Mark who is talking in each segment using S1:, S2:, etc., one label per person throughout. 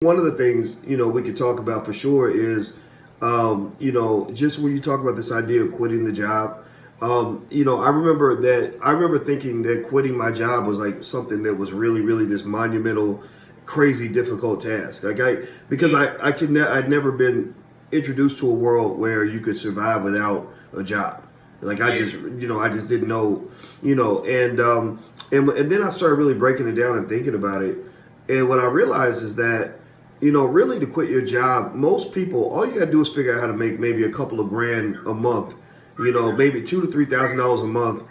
S1: One of the things, we could talk about for sure is, just when you talk about this idea of quitting the job, I remember thinking that quitting my job was like something that was really, really this monumental, crazy, difficult task. Because I'd never been introduced to a world where you could survive without a job. Like I just didn't know, and then I started really breaking it down and thinking about it. And what I realized is that, really to quit your job, most people, all you gotta do is figure out how to make maybe a couple of grand a month, maybe $2,000 to $3,000 a month,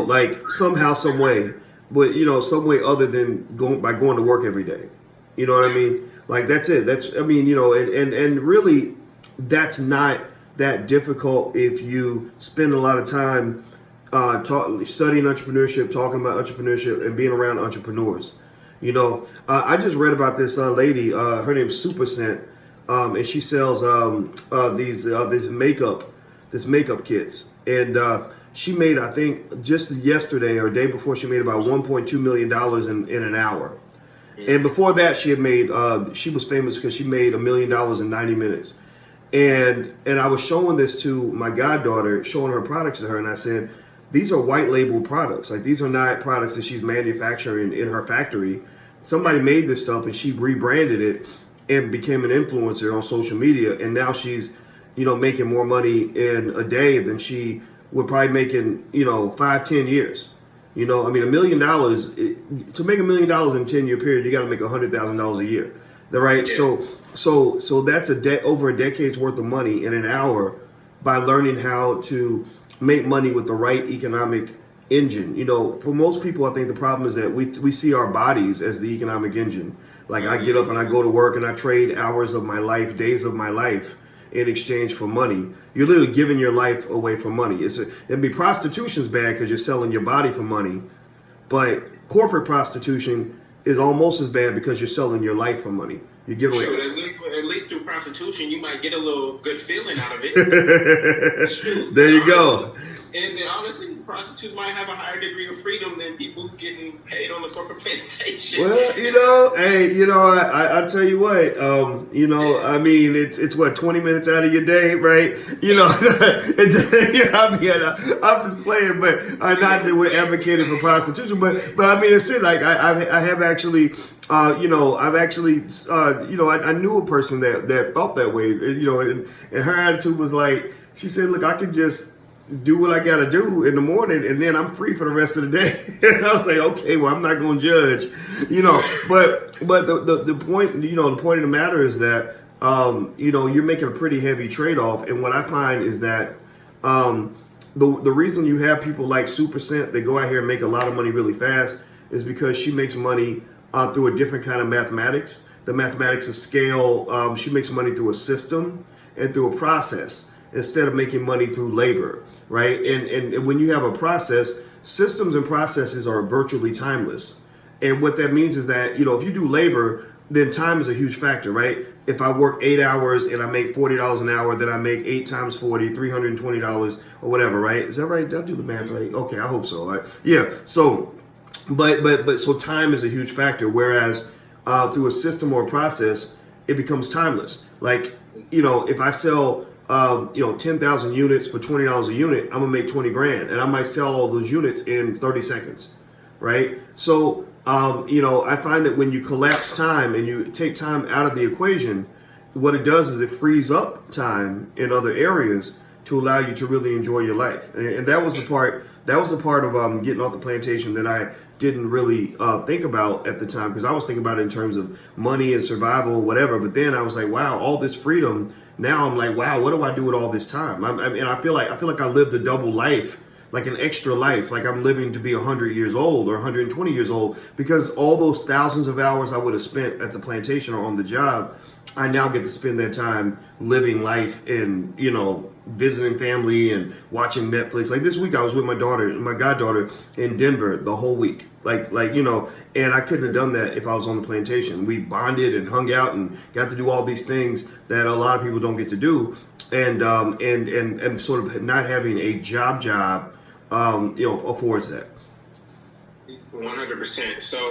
S1: like somehow, some way, but some way other than going to work every day. You know what I mean? Like that's it. And really, that's not that difficult if you spend a lot of time studying entrepreneurship, talking about entrepreneurship, and being around entrepreneurs. I just read about this lady. Her name's Super Scent, and she sells these makeup kits. And she made, I think, just yesterday or day before, she made about $1.2 million in an hour. And before that, she was famous because she made $1 million in 90 minutes. And I was showing this to my goddaughter, showing her products to her, and I said, these are white label products. Like, these are not products that she's manufacturing in her factory. Somebody made this stuff and she rebranded it and became an influencer on social media. And now she's, making more money in a day than she would probably make in, 5-10 years. $1 million, to make $1 million in a 10-year period, you got to make $100,000 a year. Right? Yeah. So that's over a decade's worth of money in an hour by learning how to make money with the right economic engine. For most people, I think the problem is that we see our bodies as the economic engine. Like, I get up and I go to work and I trade hours of my life, days of my life in exchange for money. You're literally giving your life away for money. Prostitution's bad because you're selling your body for money, but corporate prostitution is almost as bad because you're selling your life for money. You give away.
S2: Sure, at least through prostitution, you might get a little good feeling out of it.
S1: There you go.
S2: And honestly, prostitutes might have a higher degree of freedom than people getting paid on the corporate plantation.
S1: Well, I tell you what, it's what, 20 minutes out of your day, right? I'm just playing, but I'm not that we're advocating for prostitution, but it's it. Like, I have actually, I knew a person that felt that way, and her attitude was like, she said, look, I can just do what I got to do in the morning, and then I'm free for the rest of the day. And I was like, okay, well, I'm not going to judge, but the point, the point of the matter is that, you're making a pretty heavy trade-off. And what I find is that, the reason you have people like Super Scent that go out here and make a lot of money really fast is because she makes money through a different kind of mathematics, the mathematics of scale. She makes money through a system and through a process, instead of making money through labor, right? And when you have a process, systems and processes are virtually timeless. And what that means is that, if you do labor, then time is a huge factor, right? If I work 8 hours and I make $40 an hour, then I make 8 times 40, $320 or whatever, right? Is that right? Did I do the math right? Okay, I hope so. Right? Yeah. So, so time is a huge factor. Whereas through a system or a process, it becomes timeless. Like, if I sell 10,000 units for $20 a unit, I'm gonna make 20 grand, and I might sell all those units in 30 seconds, right? So, I find that when you collapse time and you take time out of the equation, what it does is it frees up time in other areas to allow you to really enjoy your life. And that was the part. That was the part of getting off the plantation that I didn't really think about at the time, because I was thinking about it in terms of money and survival, whatever. But then I was like, wow, all this freedom. Now I'm like, wow, what do I do with all this time? And I feel like I lived a double life, like an extra life, like I'm living to be 100 years old or 120 years old, because all those thousands of hours I would have spent at the plantation or on the job, I now get to spend that time living life and, visiting family and watching Netflix. Like this week, I was with my goddaughter in Denver the whole week. And I couldn't have done that if I was on the plantation. We bonded and hung out and got to do all these things that a lot of people don't get to do. And sort of not having a job, affords that.
S2: 100%. So